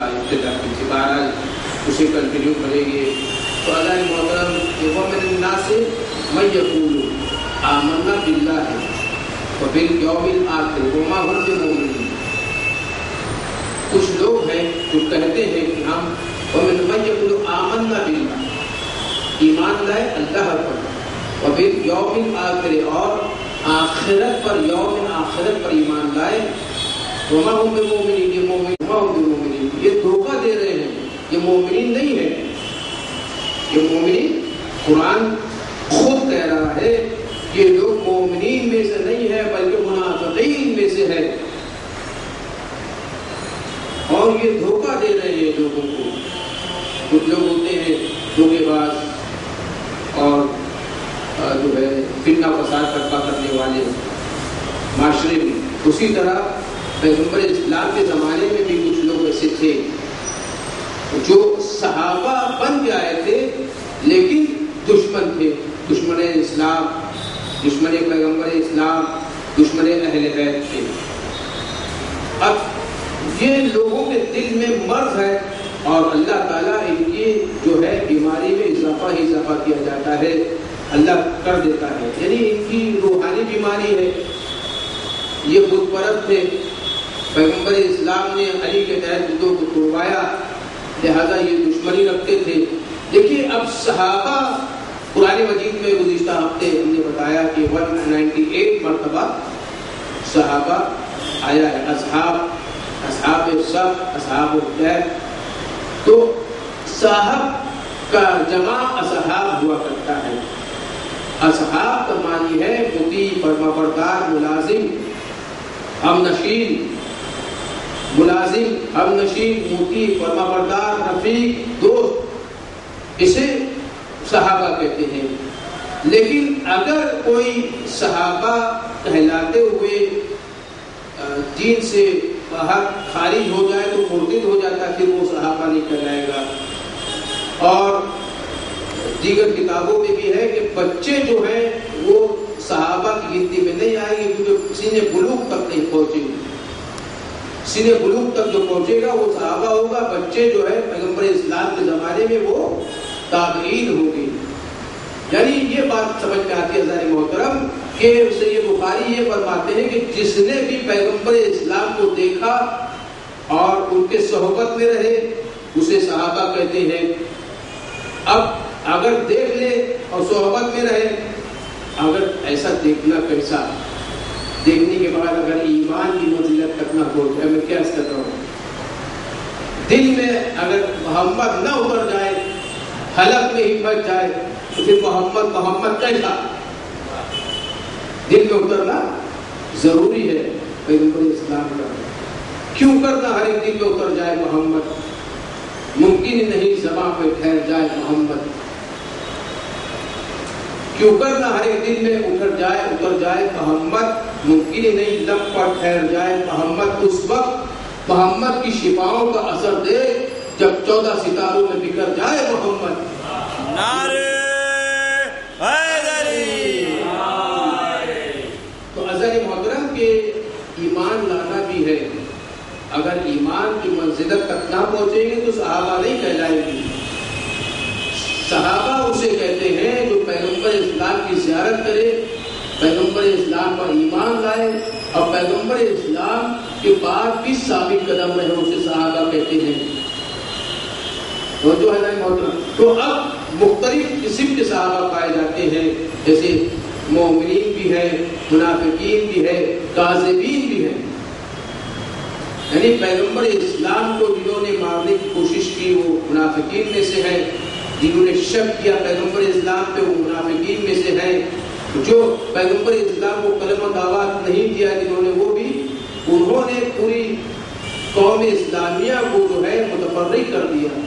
ابتدا کی بہرحال اسے کنٹینیو کریں گے. تو اللہ محترم ومن الناس من یقول آمنا باللہ وبالیوم الآخر وما هم بمؤمنین. کچھ لوگ ہیں جو کہتے ہیں کہ ہم ومن یقول آمنا باللہ ایمان لائے اللہ پر وبالیوم الآخر اور آخرت پر یوم آخرت پر ایمان لائے. وما هم بمؤمنین یہ مومن وما هم بمؤمنین یہ دھوکہ دے رہے ہیں. یہ مومنین نہیں ہے. یہ مومنین قرآن خود کہہ رہا ہے یہ لوگ مومنین میں سے نہیں ہے بلکہ منافقین میں سے ہے. اور یہ دھوکہ دے رہے ہیں لوگوں کو. کچھ لوگ ہوتے ہیں دھوکے باز اور جو ہے فتنہ فساد برپا کرنے والے معاشرے میں. اسی طرح پیغمبر اسلام کے زمانے میں بھی کچھ لوگ ایسے تھے جو صحابہ بن کے آئے تھے لیکن دشمن تھے. دشمن اسلام، دشمن پیغمبر اسلام، دشمن اہل بیت تھے. اب یہ لوگوں کے دل میں مرض ہے اور اللہ تعالیٰ ان کی جو ہے بیماری میں اضافہ کیا جاتا ہے. اللہ کر دیتا ہے. یعنی ان کی روحانی بیماری ہے. یہ بت پرست تھے. پیغمبر اسلام نے علی کے تحت بدوں کو توڑوایا لہذا یہ دشمنی رکھتے تھے. دیکھیے اب صحابہ قرآن مجید میں گزشتہ ہفتے ہم نے بتایا کہ 198 مرتبہ صحابہ آیا ہے. اصحاب صف، اصحاب الکہف. تو صاحب کا جمع اصحاب ہوا کرتا ہے. اصحاب کا معنی ہے مطیع، فرمانبردار، ملازم، ہمنشین. ملازم، ہمنشین، مطیع، فرمانبردار، رفیق، دوست، اسے صحابہ کہتے ہیں. لیکن اگر کوئی صحابہ کہلاتے ہوئے دین سے باہر خارج ہو جائے تو مرتد ہو جاتا ہے، پھر وہ صحابہ نہیں کہلائے گا. اور دیگر کتابوں میں بھی ہے کہ بچے جو ہیں وہ صحابہ کی گنتی میں نہیں آئیں گے کیونکہ سینے بلوغ تک نہیں پہنچے گی. سینے بلوغ تک جو پہنچے گا وہ صحابہ ہوگا. بچے جو ہے پیغمبر اسلام کے زمانے میں وہ تابعین ہوگی. یعنی یہ بات سمجھ میں آتی ہے حضرات محترم کہ سید بخاری یہ فرماتے ہیں کہ جس نے بھی پیغمبر اسلام کو دیکھا اور ان کے صحبت میں رہے اسے صحابہ کہتے ہیں. اب اگر دیکھ لے اور صحبت میں رہے، اگر ایسا دیکھنا کیسا، دیکھنے کے بعد اگر ایمان کی منزلت تک نہ پہنچے، میں کیا کر رہا ہوں، دل میں اگر محمد نہ اتر جائے، حلق میں ہی پھنس جائے تو پھر محمد کیسا؟ دل میں اترنا ضروری ہے. پیغمبر اسلام کا کیوں کرنا ہر ایک دل میں اتر جائے محمد؟ ممکن ہی نہیں زبان پہ ٹھہر جائے محمد. کیوں کرنا ہر ایک دل میں اتر جائے محمد؟ ممکن ہی نہیں لب پر ٹھہر جائے محمد. اس وقت محمد کی شفاؤں کا اثر دے جب 14 ستاروں میں بکھر جائے محمد. نعرے حیدری. تو عزیز محترم کے ایمان لانا بھی ہے. اگر ایمان کی منزلت تک نہ پہنچیں گے تو صحابہ نہیں کہلائیں گے. صحابہ اسے کہتے ہیں جو پیغمبر اسلام کی زیارت کرے، پیغمبر اسلام پر ایمان لائے اور پیغمبر اسلام کے بعد بھی ثابت قدم رہے، اسے صحابہ کہتے ہیں. جو ہے محترم تو اب مختلف قسم کے صحابہ پائے جاتے ہیں، جیسے مومنین بھی ہے، منافقین بھی ہے، کاذبین بھی ہے. یعنی پیغمبر اسلام کو جنہوں نے مارنے کی کوشش کی وہ منافقین میں سے ہے. جنہوں نے شک کیا پیغمبر اسلام پہ وہ منافقین میں سے ہیں. جو پیغمبر اسلام کو کلمہ دعوت نہیں دیا جنہوں نے وہ بھی، انہوں نے پوری قوم اسلامیہ کو جو ہے متفرق کر دیا.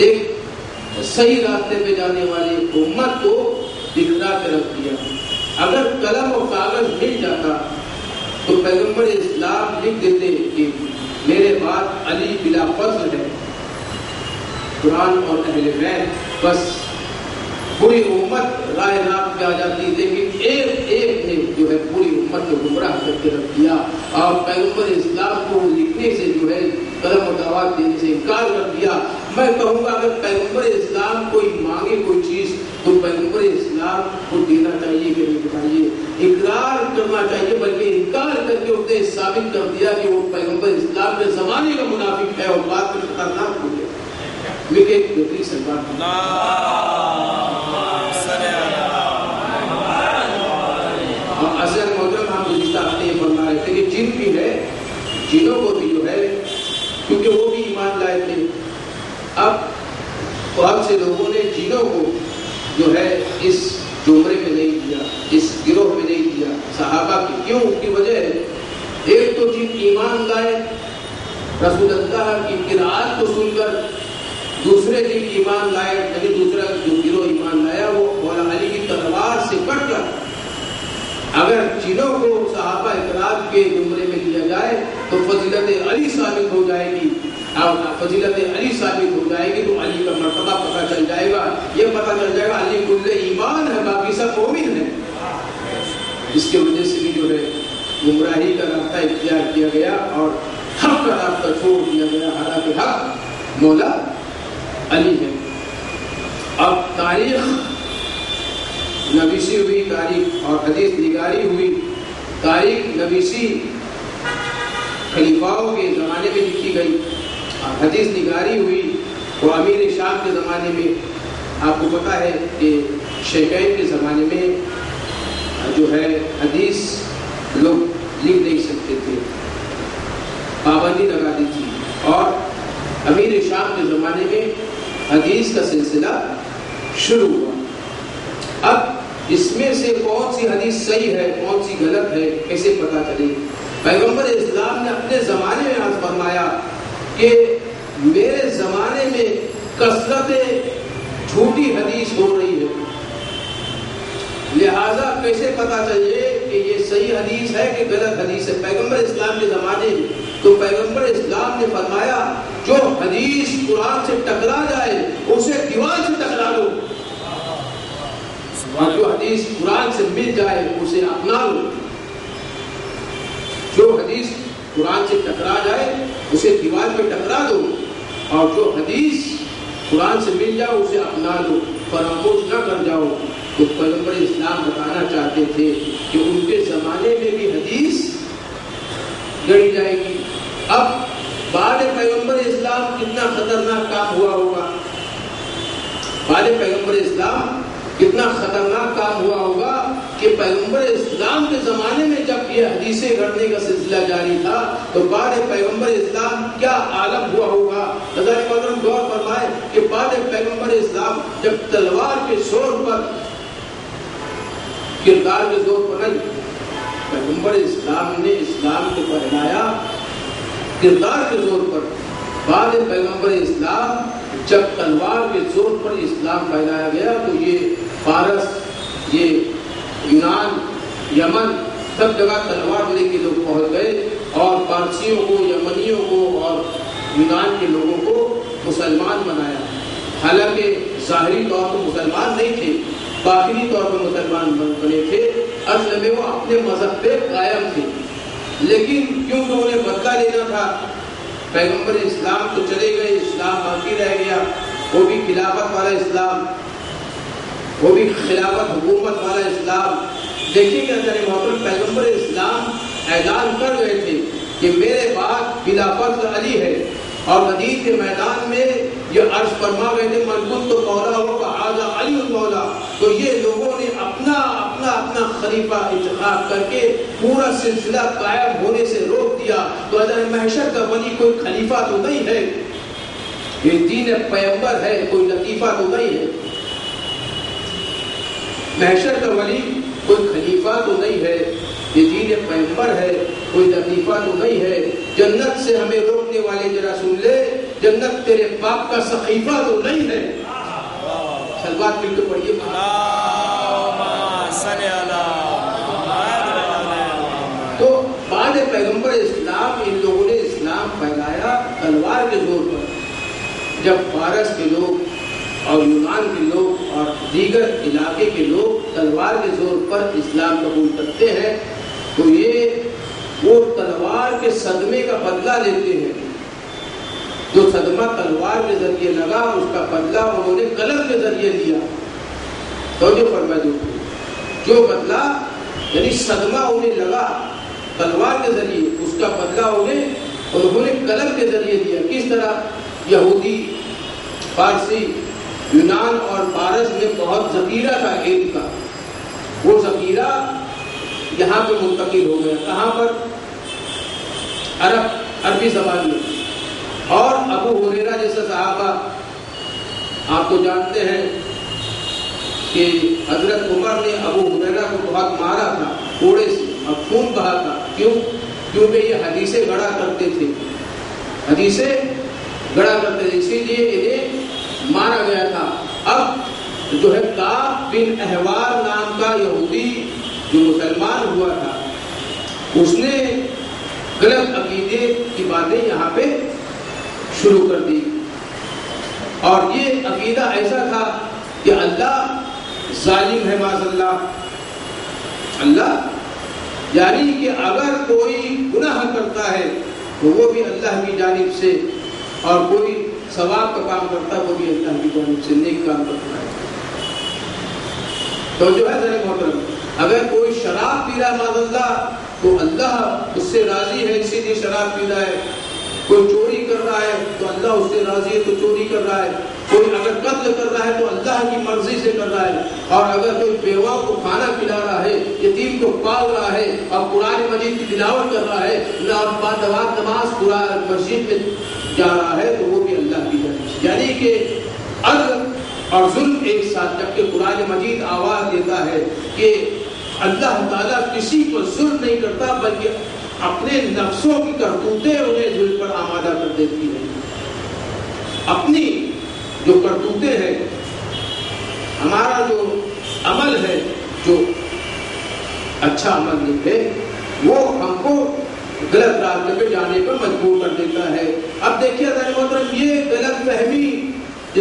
ایک صحیح راستے پہ جانے والی امت کو بکھرا کے رکھ دیا. اگر قلم و کاغذ مل جاتا تو پیغمبر اسلام لکھ دیتے کہ میرے بعد علی بلا فضل ہے، قرآن اور اہل بیت بس پوری امت رائے راست پہ آ جاتی، لیکن ایک نے جو ہے پوری امت کو گمراہ کر کے رکھ دیا اور پیغمبر اسلام کو لکھنے سے جو ہے قلم و دعوت دینے سے انکار کر دیا۔ میں کہوں گا اگر پیغمبر اسلام کوئی مانگے کوئی چیز تو پیغمبر اسلام کو دینا چاہیے کہ نہیں چاہیے، اقرار کرنا چاہیے، بلکہ انکار کر کے اس نے ثابت کر دیا کہ وہ پیغمبر اسلام کے زمانے کا منافق ہے اور بات میں خطرناک ہو گیا۔ لیکن ایک بہترین سرکار اصل محترم ہم گزشتہ ہفتے یہ فرما رہے تھے کہ جن بھی ہے، جنوں کو بھی جو ہے، کیونکہ وہ بھی ایمان لائے تھے، اب بہت سے لوگوں نے جنوں کو جو ہے اس زمرے میں نہیں دیا، اس گروہ میں نہیں دیا صحابہ کی۔ کیوں؟ اس کی وجہ ہے ایک تو جن ایمان لائے رسول اللہ کی قرآت کو سن کر، دوسرے جن ایمان لائے یعنی دوسرا جو گروہ ایمان لایا وہ مولا علی کی تلوار سے کٹ کر، اگر جنوں کو صحابہ اکرام کے زمرے میں لیا جائے تو فضیلت علی ثابت ہو جائے گی، اور فضیلت علی ثابت ہو جائے گی تو علی کا مرتبہ پتہ چل جائے گا، یہ پتہ چل جائے گا علی کل ایمان ہے، باقی سب مومن ہے۔ اس کی وجہ سے بھی جو ہے گمراہی کا راستہ اختیار کیا گیا اور حق کا راستہ چھوڑ دیا گیا، حالانکہ حق مولا علی ہے۔ اب تاریخ نویسی ہوئی، تاریخ اور حدیث نگاری ہوئی۔ تاریخ نویسی خلیفاؤں کے زمانے میں لکھی گئی اور حدیث نگاری ہوئی وہ امیر شام کے زمانے میں۔ آپ کو پتا ہے کہ شیخین کے زمانے میں جو ہے حدیث لوگ لکھ نہیں سکتے تھے، پابندی لگا دی تھی، اور امیر شام کے زمانے میں حدیث کا سلسلہ شروع ہوا۔ اب اس میں سے کون سی حدیث صحیح ہے کون سی غلط ہے کیسے پتا چلے؟ پیغمبر اسلام نے اپنے زمانے میں آج فرمایا کہ میرے زمانے میں کثرت جھوٹی حدیث ہو رہی ہے، لہذا کیسے پتا چلے کہ یہ صحیح حدیث ہے کہ غلط حدیث ہے؟ پیغمبر اسلام کے زمانے میں تو پیغمبر اسلام نے فرمایا جو حدیث قرآن سے ٹکرا جائے اسے دیوار سے ٹکرا لو، اور جو حدیث قرآن سے مل جائے اسے اپنا لو۔ جو حدیث قرآن سے ٹکرا جائے اسے دیوار پہ ٹکرا دو، اور جو حدیث قرآن سے مل جائے اسے اپنا لو، فراموش نہ کر جاؤ۔ تو پیغمبر اسلام بتانا چاہتے تھے کہ ان کے زمانے میں بھی حدیث گڑی جائے گی۔ اب بعد پیغمبر اسلام کتنا خطرناک کام ہوا ہوگا، بعد پیغمبر اسلام کتنا خطرناک کام ہوا ہوگا کہ پیغمبر اسلام کے زمانے میں جب یہ حدیثیں گھڑنے کا سلسلہ جاری تھا تو بعد پیغمبر اسلام کیا عالم ہوا ہوگا۔ حضرت محترم غور فرمائے کہ بعد پیغمبر اسلام جب تلوار کے زور پر، کردار کے زور پر نہیں، پیغمبر اسلام نے اسلام کو پھیلایا کردار کے زور پر۔ بعد پیغمبر اسلام جب تلوار کے زور پر اسلام پھیلایا گیا تو یہ فارس، یہ یونان، یمن، سب جگہ تلوار لے کے لوگ پہنچ گئے اور فارسیوں کو، یمنیوں کو اور یونان کے لوگوں کو مسلمان بنایا۔ حالانکہ ظاہری طور پر مسلمان نہیں تھے، باطنی طور پر مسلمان بنے تھے، اصل میں وہ اپنے مذہب پہ قائم تھے، لیکن کیونکہ انہیں بدلہ لینا تھا پیغمبر اسلام تو چلے گئے، اسلام باقی رہ گیا، وہ بھی خلافت والا اسلام، وہ بھی خلافت حکومت والا اسلام۔ دیکھیں کہ حضرت محترم پیغمبر اسلام اعلان کر گئے تھے کہ میرے بعد بلا فضل علی ہے، اور حدیث کے میدان میں یہ عرض فرما گئے تھے من کنت مولا ہو فہذا علی المولا۔ تو یہ لوگوں نے اپنا خلیفہ انتخاب کر کے پورا سلسلہ قائم ہونے سے روک دیا۔ تو حضرت محشر کا ولی کوئی خلیفہ تو نہیں ہے، یہ دین پیغمبر ہے، کوئی لطیفہ تو نہیں ہے۔ محشر کا ولی کوئی خلیفہ تو نہیں ہے، یہ دین پیغمبر ہے، کوئی لطیفہ تو نہیں ہے۔ جنت سے ہمیں روکنے والے ذرا سن لے، جنت تیرے باپ کا سقیفہ تو نہیں ہے۔ سلوات مل کے پڑھیے۔ تو بعد پیغمبر اسلام ان لوگوں نے اسلام پھیلایا تلوار کے زور پر۔ جب فارس کے لوگ اور یونان کے لوگ اور دیگر علاقے کے لوگ تلوار کے زور پر اسلام قبول کرتے ہیں تو یہ وہ تلوار کے صدمے کا بدلہ لیتے ہیں. جو صدمہ تلوار کے ذریعے لگا اس کا بدلہ انہوں نے قلم کے ذریعے لیا. توجہ فرمائے جو بدلہ یعنی صدمہ انہیں لگا تلوار کے ذریعے اس کا بدلہ انہوں نے قلم کے ذریعے دیا. کس طرح؟ یہودی، فارسی، یونان اور فارس میں بہت ذخیرہ تھا علم کا. وہ ذخیرہ یہاں پہ منتقل ہو گیا. کہاں پر؟ عربی زبان میں. اور ابو ہریرہ جیسے صحابہ آپ تو جانتے ہیں کہ حضرت عمر نے ابو ہریرہ کو بہت مارا تھا کوڑے سے اور خون بہا تھا. کیونکہ یہ حدیثیں گڑا کرتے تھے، اسی لیے انہیں مارا گیا تھا. اب جو ہے کعب بن احوار نام کا یہودی جو مسلمان ہوا تھا اس نے غلط عقیدے کی باتیں یہاں پہ شروع کر دی. اور یہ عقیدہ ایسا تھا کہ اللہ ظالم ہے معاذ اللہ، یعنی کہ اگر کوئی گناہ کرتا ہے تو وہ بھی اللہ کی جانب سے، اور کوئی ثواب کا کام کرتا ہے وہ بھی اللہ کی جانب سے نیک کام کرتا ہے. تو جو ہے ذرا محترم، اگر کوئی شراب پی رہا ہے معاذ اللہ تو اللہ اس سے راضی ہے اسی لیے شراب پی رہا ہے. کوئی چوری کر رہا ہے تو اللہ اس سے راضی ہے تو چوری کر رہا ہے. کوئی اگر قتل کر رہا ہے تو اللہ کی مرضی سے کر رہا ہے. اور اگر کوئی بیوہ کو کھانا کھلا رہا ہے، یتیم کو پال رہا ہے اور قرآن مجید کی تلاوت کر رہا ہے اور بعد نماز قرآن مسجد میں جا رہا ہے تو وہ بھی اللہ کی جانب سے. یعنی کہ عدل اور ظلم ایک ساتھ، جبکہ قرآن مجید آواز دیتا ہے کہ اللہ تعالیٰ کسی کو ظلم نہیں کرتا بلکہ اپنے نفسوں کی کرتوتیں انہیں ظلم پر آمادہ کر دیتی ہیں. اپنی جو کرتوتیں ہیں، ہمارا جو عمل ہے جو اچھا عمل نہیں ہے وہ ہم کو غلط راستے پہ جانے پر مجبور کر دیتا ہے. اب دیکھیے حضرت محترم، یہ غلط فہمی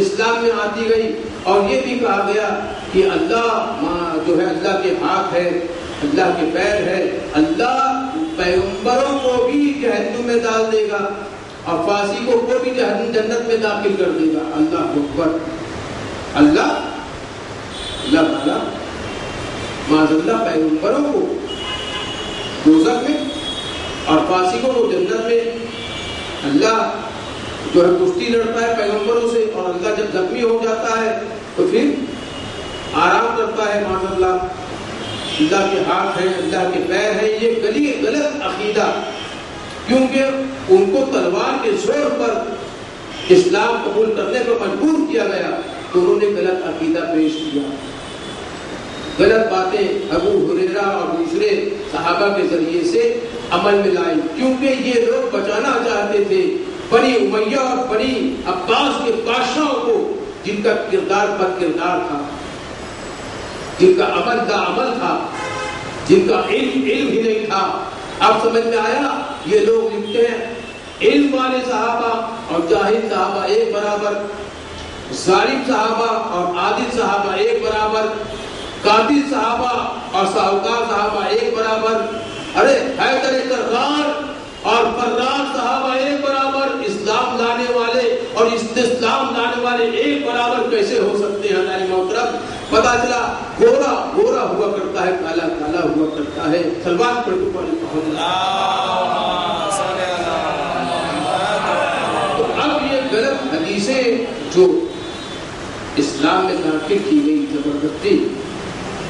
اسلام میں آتی گئی اور یہ بھی کہا گیا کہ اللہ جو ہے اللہ کے ہاتھ ہے، اللہ کے پیر ہے. اللہ پیغمبروں کو بھی جہنم میں ڈال دے گا اور فاسقوں کو بھی جنت میں داخل کر دے گا. اللہ اکبر. اللہ تعالیٰ معاذ اللہ پیغمبروں کو دوزخ میں اور فاسقوں کو جنت میں. اللہ جو ہے کشتی لڑتا ہے پیغمبروں سے، اور اللہ جب زخمی ہو جاتا ہے تو پھر آرام کرتا ہے معاذ اللہ. اللہ کے ہاتھ ہے، اللہ کے پیر ہے، یہ غلط عقیدہ. کیونکہ ان کو تلوار کے زور پر اسلام قبول کرنے پر مجبور کیا گیا تو انہوں نے غلط عقیدہ پیش کیا. غلط باتیں ابو ہریرہ اور دوسرے صحابہ کے ذریعے سے عمل میں لائی، کیونکہ یہ لوگ بچانا چاہتے تھے بنی امیہ اور بنی عباس کے بادشاہوں کو، جن کا کردار بد کردار تھا، جن کا عمل دا عمل تھا، جن کا علم ہی نہیں تھا. اب سمجھ میں آیا؟ یہ لوگ لکھتے ہیں علم والے صحابہ اور جاہل صحابہ ایک برابر، ظالم صحابہ اور عادل صحابہ ایک برابر، قاتل صحابہ اور ساہوکار صحابہ ایک برابر. ارے حیدر کرار اور فرار صحابہ ایک برابر، اسلام لانے والے اور استسلام لانے والے ایک برابر کیسے ہو سکتے ہیں؟ ہمارے محترم، پتا چلا گورا گورا ہوا کرتا ہے، کالا کالا ہوا کرتا ہے. سلمان پر تو اب یہ غلط حدیثیں جو اسلام میں داخل کی گئی زبردستی،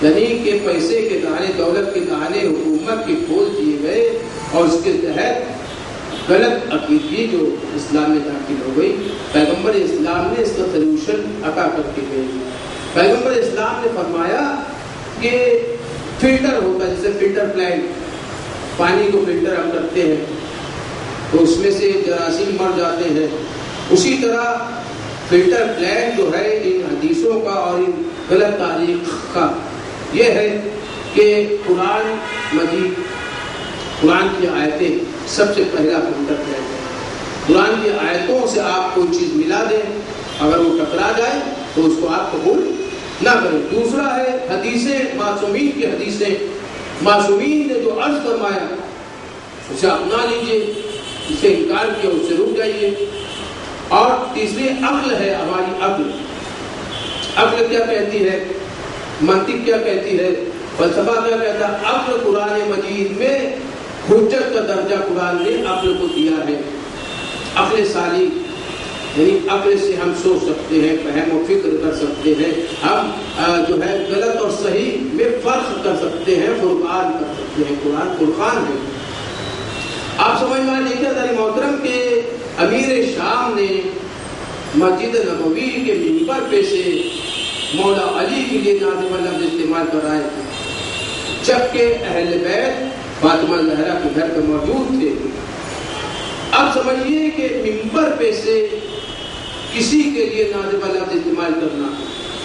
یعنی کہ پیسے کے دہانے، دولت کے دہانے حکومت کے کھول دیے گئے اور اس کے تحت غلط عقیدگی جو اسلام میں داخل ہو گئی، پیغمبر اسلام نے اس کا سلوشن عطا کر کے گئے. پیغمبر اسلام نے فرمایا کہ فلٹر ہوتا ہے، جیسے فلٹر پلانٹ، پانی کو فلٹر ہم کرتے ہیں تو اس میں سے جراثیم مر جاتے ہیں، اسی طرح فلٹر پلانٹ جو ہے ان حدیثوں کا اور ان غلط تاریخ کا یہ ہے کہ قرآن مجید، قرآن کی آیتیں سب سے پہلا فلٹر پلانٹ ہے. قرآن کی آیتوں سے آپ کوئی چیز ملا دیں، اگر وہ ٹکرا جائے تو اس کو آپ قبول نہ کریں۔ دوسرا ہے حدیثیں، معصومین کی حدیثیں، معصومین نے جو عرض فرمایا اسے اپنا لیجئے، اسے انکار کیا اس سے رک جائیے۔ اور تیسری عقل ہے، ہماری عقل۔ عقل کیا کہتی ہے، منطق کیا کہتی ہے، فلسفہ کیا کہتا ہے؟ عقل قرآن مجید میں حجت کا درجہ قرآن نے عقل کو دیا ہے۔ عقل سالک یعنی عقل سے ہم سوچ سکتے ہیں، فہم و فکر کر سکتے ہیں، ہم جو ہے غلط اور صحیح میں فرق کر سکتے ہیں، فرقان کر سکتے ہیں۔ قرآن فرقان ہے۔ آپ سمجھ میں دیکھیں عزیز محترم کہ امیر شام نے مسجد نبوی کے منبر پہ سے مولا علی کے لیے نازل لفظ استعمال کرائے، جبکہ اہل بیت فاطمہ زہرا کے گھر پہ موجود تھے۔ اب سمجھیے کہ منبر پہ سے کسی کے لیے نازل لفظ استعمال کرنا،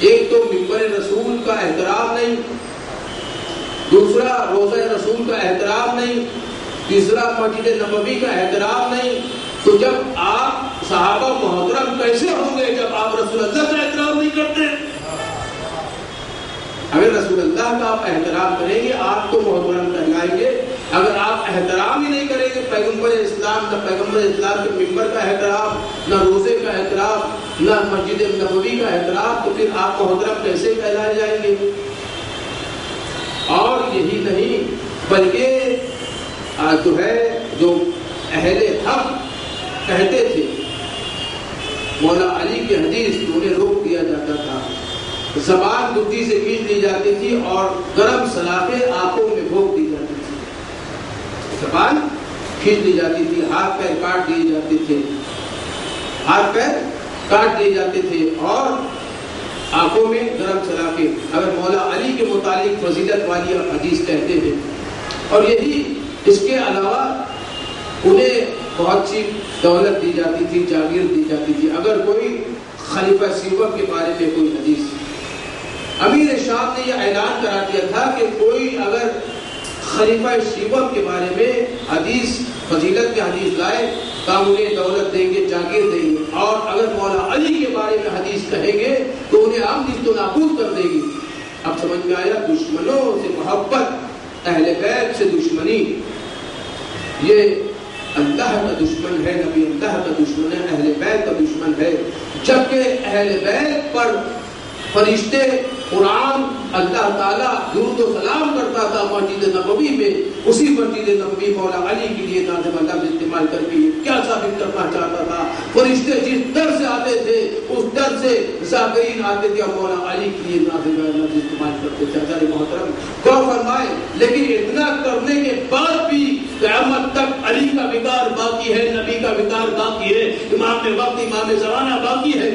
ایک تو منبر رسول کا احترام نہیں، دوسرا روضہ رسول کا احترام نہیں، تیسرا مسجد نبوی کا احترام نہیں۔ تو جب آپ صحابہ محترم کیسے ہوں گے جب آپ رسول اللہ کا احترام نہیں کرتے؟ اگر رسول اللہ کا آپ احترام کریں گے آپ تو محترم کہلائیں گے، اگر آپ احترام ہی نہیں کریں گے پیغمبر اسلام، نہ پیغمبر اسلام کے منبر کا احترام، نہ روزے کا احترام، نہ مسجد نبوی کا احترام، تو پھر آپ محترم کیسے کہلائے جائیں گے؟ اور یہی نہیں بلکہ جو ہے جو اہل حق کہتے تھے مولا علی کی حدیث انہیں روک دیا جاتا تھا، زبان بدھی سے کھینچ لی جاتی تھی اور گرم سلاخیں آنکھوں میں بھوک دی جاتی تھی، زبان کھینچ لی جاتی تھی، ہاتھ پیر کاٹ دیے جاتے تھے، ہاتھ پیر کاٹ دیے جاتے تھے اور آنکھوں میں گرم سلاخیں۔ اگر مولا علی کے متعلق فضیلت والی حدیث کہتے ہیں، اور یہی اس کے علاوہ انہیں بہت سی دولت دی جاتی تھی، جاگیر دی جاتی تھی۔ اگر کوئی خلیفہ سیوم کے بارے میں کوئی حدیث، امیر شام نے یہ اعلان کرا دیا تھا کہ کوئی اگر خلیفہ سیوم کے بارے میں حدیث فضیلت کی حدیث لائے تو ہم انہیں دولت دیں گے، جاگیر دیں گے، اور اگر مولا علی کے بارے میں حدیث کہیں گے تو انہیں ہم نیست و نابود کر دیں گے۔ اب سمجھ میں آیا، دشمنوں سے محبت، اہل بیت سے دشمنی، یہ اللہ کا دشمن ہے، نبی اللہ کا دشمن ہے، اہل بیت کا دشمن ہے۔ جبکہ اہل بیت پر فرشتے قرآن اللہ تعالیٰ درود و سلام کرتا تھا مسجد نبوی میں، اسی مسجد نبوی مولا علی کے لیے نازل لفظ استعمال کر کے کیا ثابت کرنا چاہتا تھا؟ فرشتے جس در سے آتے تھے اس در سے ذاکرین آتے تھے اور مولا علی کے لیے نازل لفظ استعمال کرتے تھے۔ عزیز محترم غور فرمائے، لیکن اتنا کرنے کے بعد بھی قیامت تک علی کا وقار باقی ہے، نبی کا وقار باقی ہے، امام وقت امام زمانہ باقی ہے،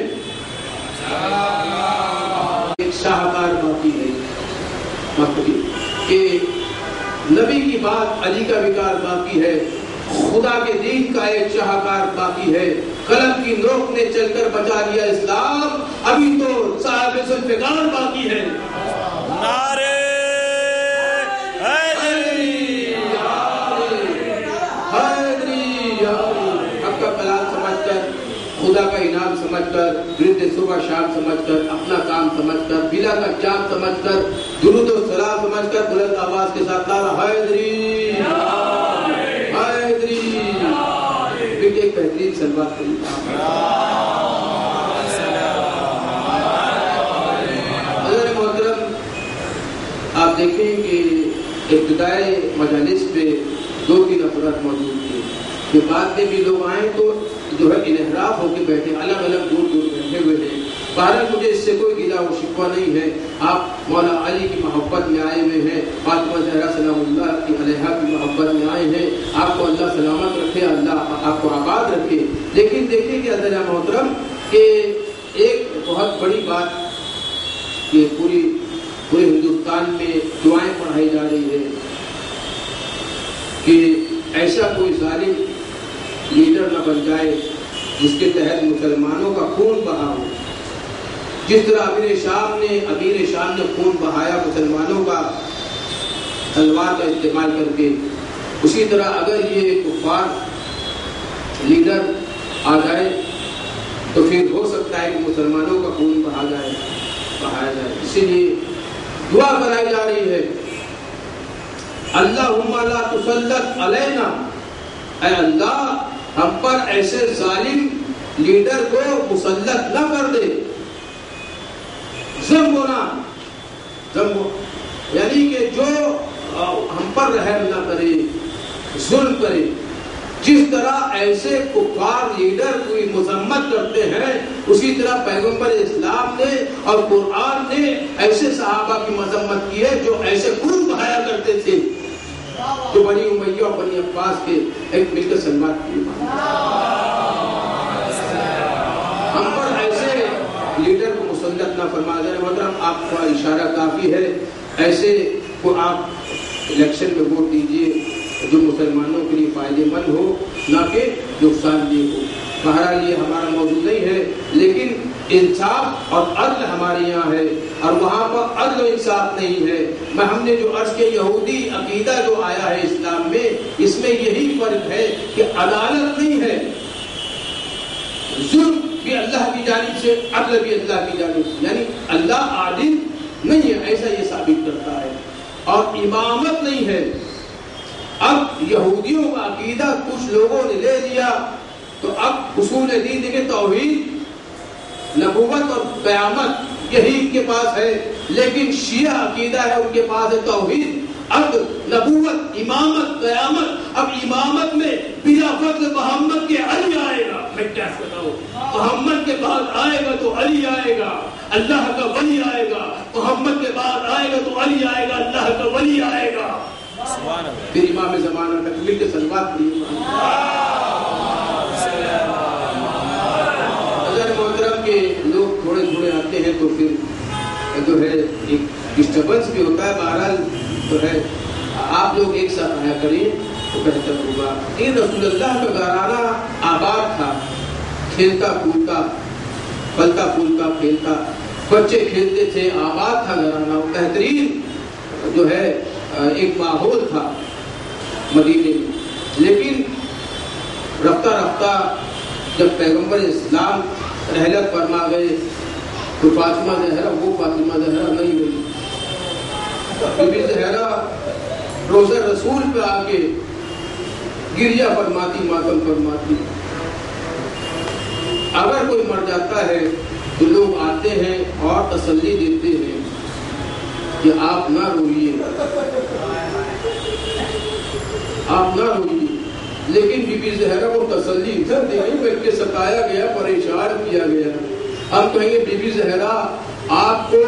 ایک شاہکار باقی ہے کہ نبی کی بات، علی کا وقار باقی ہے، خدا کے دین کا ایک شاہکار باقی ہے۔ قلم کی نوک نے چل کر بچا لیا اسلام، ابھی تو صاحب ذوالفقار باقی ہے۔ نعرے خدا کا انعام سمجھ کر، ورد صبح شام سمجھ کر، اپنا کام سمجھ کر، بلا کا چاند سمجھ کر، درود و سلام سمجھ کر بلند آواز کے ساتھ نعرہ حیدری حیدری، پھر ایک بہترین سلوات کریں۔ حضرت محترم آپ دیکھیں کہ ابتدائے مجالس پہ 2-3 افراد موجود تھے، کہ بعد میں بھی لوگ آئے تو جو ہے انحراف ہو کے بیٹھے، الگ الگ دور دور بیٹھے ہوئے ہیں۔ بہرحال مجھے اس سے کوئی گلہ و شکوہ نہیں ہے، آپ مولا علی کی محبت میں آئے ہوئے ہیں، فاطمہ زہرا سلام اللہ کی علیہا کی محبت میں آئے ہیں، آپ کو اللہ سلامت رکھے، اللہ آپ کو آباد رکھے۔ لیکن دیکھیں کہ عزیز محترم کہ ایک بہت بڑی بات کہ پورے ہندوستان میں دعائیں پڑھائی جا رہی ہے کہ ایسا کوئی ظالم لیڈر نہ بن جائے جس کے تحت مسلمانوں کا خون بہا ہو۔ جس طرح امیر شام نے خون بہایا مسلمانوں کا تلوار کا استعمال کر کے، اسی طرح اگر یہ کفار لیڈر آ جائے تو پھر ہو سکتا چاہتا ہے کہ مسلمانوں کا خون بہایا جائے. اسی لیے دعا کرائی جا رہی ہے اللہم لا تسلط علینا، اے اللہ ہم پر ایسے ظالم لیڈر کو مسلط نہ کر دے. یعنی کہ جو ہم پر رحم نہ کرے، ظلم کرے. جس طرح ایسے کفار لیڈر کوئی مذمت کرتے ہیں، اسی طرح پیغمبر اسلام نے اور قرآن نے ایسے صحابہ کی مذمت کی ہے جو ایسے خون بہایا کرتے تھے، جو بنی امیہ اور بنی عباس کے ایک مل کے سلمان کی. ہم پر ایسے لیڈر کو مسلط نہ فرما دیں. محترم آپ کا اشارہ کافی ہے، ایسے کو آپ الیکشن میں ووٹ دیجیے جو مسلمانوں کے لیے فائدے مند ہو، نہ کہ نقصان دہ ہو. بہرحال یہ ہمارا موضوع نہیں ہے، لیکن انصاف اور عدل ہمارے یہاں ہے اور وہاں پر عدل و انصاف نہیں ہے. ہم نے جو عرض کیا یہودی عقیدہ جو آیا ہے اسلام میں، اس میں یہی فرق ہے کہ عدالت نہیں ہے، ظلم بھی اللہ کی جانب سے، عدل بھی اللہ کی جانب سے. یعنی اللہ عادل نہیں ہے ایسا یہ ثابت کرتا ہے، اور امامت نہیں ہے. اب یہودیوں کا عقیدہ کچھ لوگوں نے لے لیا تو اب اصول دین کے توحید، نبوت اور قیامت یہی ان کے پاس ہے، لیکن شیعہ عقیدہ ہے ان کے پاس ہے توحید، عدل، نبوت، امامت، قیامت. اب امامت میں بلا فضل محمد کے علی آئے گا. میں کیا بتاؤں، محمد کے بعد آئے گا تو علی آئے گا، اللہ کا ولی آئے گا. محمد کے بعد آئے گا تو علی آئے گا، اللہ کا ولی آئے گا. پھر امام زمانہ تکمیل کے سلوات پڑھی. اگر محترم کے لوگ تھوڑے تھوڑے آتے ہیں تو پھر جو ہے ایک ڈسٹربنس بھی ہوتا ہے. بہرحال تو ہے آپ لوگ ایک ساتھ آیا کریں تو بہتر ہوگا. یہ رسول اللہ کا گھرانہ آباد تھا، کھیلتا کودتا، پلتا پھولتا کھیلتا، بچے کھیلتے تھے، آباد تھا گھرانہ. بہترین جو ہے ایک ماحول تھا مدینے میں. لیکن رفتہ رفتہ جب پیغمبر اسلام رحلت فرما گئے تو فاطمہ زہرا وہ فاطمہ زہرا نہیں ہوئی. بی بی زہرا روزہ رسول پہ آ کے گریہ فرماتی، ماتم فرماتی. اگر کوئی مر جاتا ہے تو لوگ آتے ہیں اور تسلی دیتے ہیں کہ آپ نہ روئیے، آپ نہ روئیے. لیکن بی بی زہرا کو تسلی ادھر دی گئی بلکہ ستایا گیا، پریشان کیا گیا. ہم کہیں گے بی بی زہرا آپ کو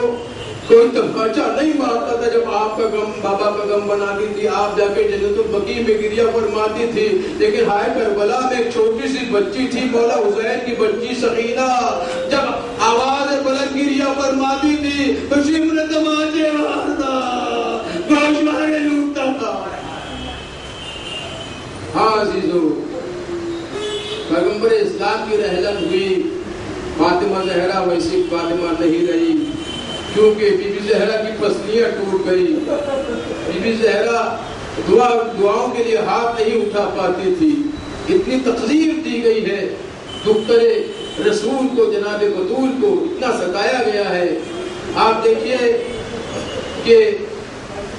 کوئی تماچا نہیں مارتا تھا جب آپ کا غم بابا کا غم بناتی تھی، آپ جا کے جنت البقیع میں گریہ فرماتی تھی. لیکن ہائے کربلا میں ایک چھوٹی سی بچی تھی، مولا حسین کی بچی سکینہ، جب آواز بلند گریہ فرماتی تھی تو شمر تماچے مارتا، گوش مارے لوٹتا تھا. ہاں عزیزو، پیغمبر اسلام کی رحلت ہوئی. فاطمہ زہرا ویسی فاطمہ نہیں رہی، کیونکہ بی بی زہرا کی پسلیاں ٹوٹ گئی. بی بی زہرا دعاؤں کے لیے ہاتھ نہیں اٹھا پاتی تھی. اتنی تکلیف دی گئی ہے، دختر رسول کو، جناب بطول کو اتنا ستایا گیا ہے. آپ دیکھیے کہ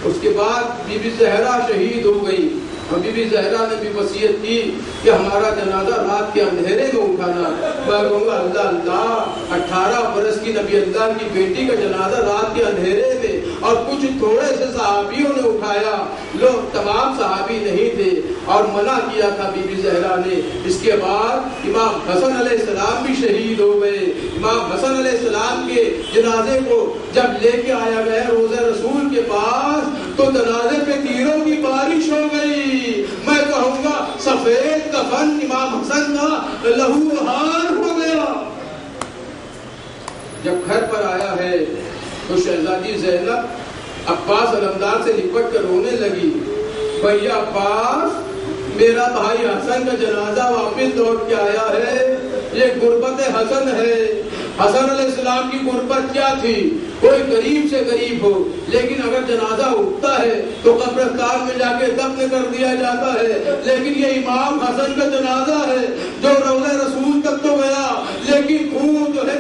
اس کے بعد بی بی زہرا شہید ہو گئی اور بی بی زہرا نے بھی وصیت کی کہ ہمارا جنازہ رات کے اندھیرے میں اٹھانا. میں کہوں گا اللہ اللہ، 18 برس کی نبی اللہ کی بیٹی کا جنازہ رات کے اندھیرے میں، اور کچھ تھوڑے سے صحابیوں نے اٹھایا، لوگ تمام صحابی نہیں تھے، اور منع کیا تھا بی بی زہرا نے. اس کے بعد امام حسن علیہ السلام بھی شہید ہو گئے. امام حسن علیہ السلام کے جنازے کو جب لے کے آیا گیا روزہ رسول کے پاس تو جنازے پہ تیروں کی بارش ہو گئی. میں کہوں گا سفید کفن امام حسن کا لہو ہار ہو گیا. جب گھر پر آیا ہے تو شہزادی زینب عباس علمدار سے لپٹ کر رونے لگی. بھیا عباس، میرا بھائی حسن کا جنازہ واپس لوٹ کے آیا ہے، یہ غربت حسن ہے. حسن علیہ السلام کی غربت کیا تھی؟ کوئی غریب سے غریب ہو، لیکن اگر جنازہ اٹھتا ہے تو قبرستان میں جا کے دفن کر دیا جاتا ہے. لیکن یہ امام حسن کا جنازہ ہے جو روضہ رسول تک تو گیا، لیکن خون جو ہے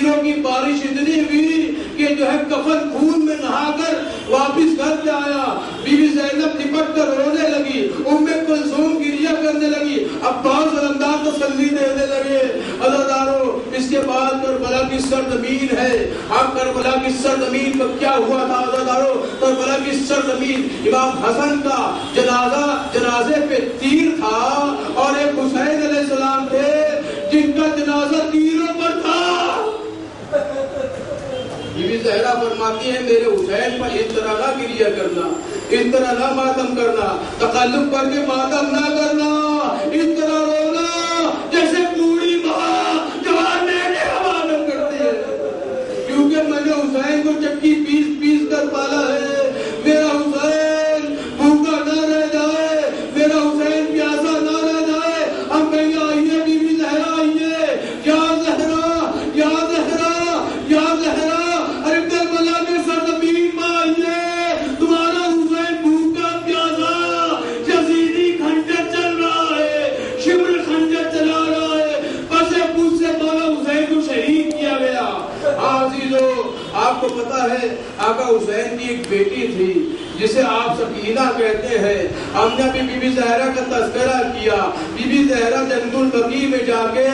تیروں کی بارش اتنی ہوئی کہ جو ہے کفن خون میں نہا کر واپس گھر پہ آیا. بی بی زینب لپٹ کر رونے لگی, ام کلثوم گریہ کرنے لگی, عباس علمدار تسلی دینے لگے. عزیزانو, اس کے بعد کربلا کی سرزمین ہے. اب کربلا کی سرزمین پر کیا ہوا تھا عزیزانو؟ کربلا کی سرزمین امام حسن کا جنازے پہ تیر تھا اور ایک حسین علیہ السلام تھے جن کا جنازہ تیروں پر تھا. بی بی زہرا فرماتی ہیں میرے حسین پر اس طرح نہ گریہ کرنا, اس طرح نہ ماتم کرنا, تقلب کر کے ماتم نہ کرنا, اس طرح رونا جیسے بوڑھی ماں جوان بیٹے ماتم کرتی ہے. کیونکہ میں نے حسین کو چکی پیس پیس کر پالا ہے. میرا حسین بھوکا نہ رہ جائے, میرا حسین پیاسا نہ رہ جائے. ہم کہیں آئیے بی بی زہرا, آئیے یا زہرا, یا زہرا, یا زہرا, ارے کربلا کے سرزمین میں آئیے. تمہارا حسین بھوکا پیاسا یزیدی خنجر چل رہا ہے, شبر خنجر چلا رہا ہے. پسے پوچھ سے مولا حسین کو شہید کیا گیا. عزیزو, آپ کو پتا ہے آقا حسین کی ایک بیٹی تھی جسے آپ سکینہ کہتے ہیں. ہم نے ابھی بی بی زہرا کا تذکرہ کیا. بی بی زہرا جنگ البقیع میں جا کے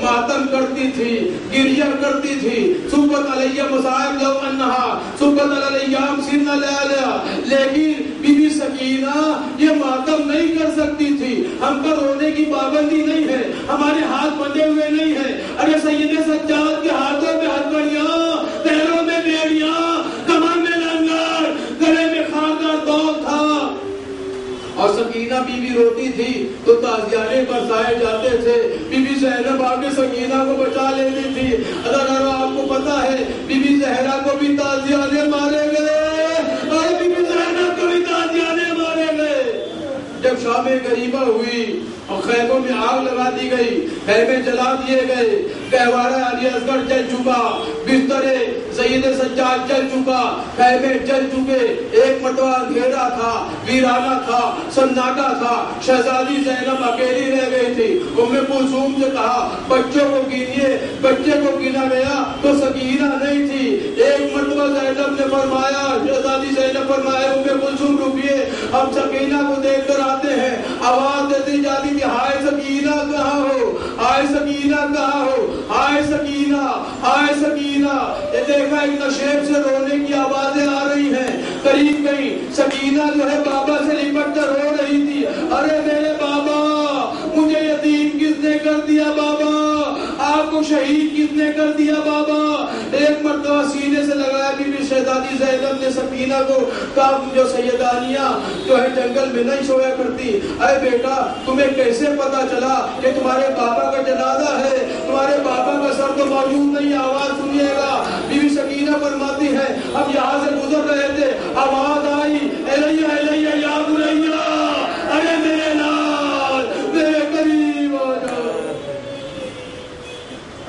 ماتم کرتی تھی, گریہ کرتی تھی. صبت علیہ مصائب لو انہا, صبت علیہ سن لیالیا. لیکن بی بی سکینہ یہ ماتم نہیں کر سکتی تھی. ہم پر رونے کی پابندی نہیں ہے, ہمارے ہاتھ بندھے ہوئے نہیں ہیں. ارے سید سجاد کے ہاتھوں میں ہتھکڑیاں, پیروں میں بیڑیاں, کمر میں لنگر, گلے میں خاردار دول تھا. اور سکینہ بی بی روتی تھی تو تازیانے برسائے جاتے تھے. بی بی زینب آگے سکینہ کو بچا لیتی تھی. اگر آپ کو پتا ہے بی بی زہرا کو بھی تازیانے مارے گئے اور بی بی زینب کو بھی تازیانے مارے گئے. جب شام غریبہ ہوئی اور خیموں میں آگ لگا دی گئی, خیمے جلا دیے گئے, گہوارہ علی اصغر جل چکا, بستر سید سجاد جل چکا, خیمے جل چکے. ایک مرتبہ اندھیرا تھا, ویرانہ تھا, سناٹا تھا. شہزادی زینب اکیلی رہ گئی تھی. ام کلثوم سے کہا بچوں کو گینیے. بچے کو گینا گیا تو سکینہ نہیں تھی. ایک مرتبہ زینب نے فرمایا, شہزادی زینب فرمایا ام کلثوم رکیے, ہم سکینہ کو دیکھ کر آتے ہیں. آواز دیتی جاتی تھی ہائے سکینہ کہاں ہو, ہائے سکینہ کہاں ہو, ہائے سکینہ, ہائے سکینہ. یہ دیکھا ایک نشیب سے رونے کی آوازیں آ رہی ہیں. قریب گئی, سکینہ جو ہے بابا سے لپٹ کر رو رہی تھی. ارے میرے بابا, مجھے یتیم کس نے کر دیا بابا, آپ کو شہید کس نے کر دیا بابا. ایک مرتبہ سینے سے لگایا. بی بی شہزادی زینب نے سکینہ کو کہا جو سیدانیاں جو ہے جنگل میں نہیں سویا کرتی, اے بیٹا تمہیں کیسے پتا چلا کہ تمہارے بابا کا جنازہ ہے, تمہارے بابا کا سر تو موجود نہیں, آواز سنیے گا. بی بی سکینہ فرماتی ہے ہم یہاں سے گزر رہے تھے, آواز آئی الیہ الیہ یا بنیا, ارے میرے لال میرے قریب آ جا.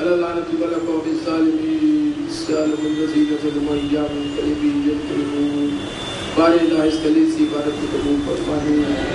اللہ نے تبارک و تعالی الظالمین سالم الذین ظلموا ایام قریبی یقربون. بارے اللہ اس کلیسی عبادت کو قبول فرمائے.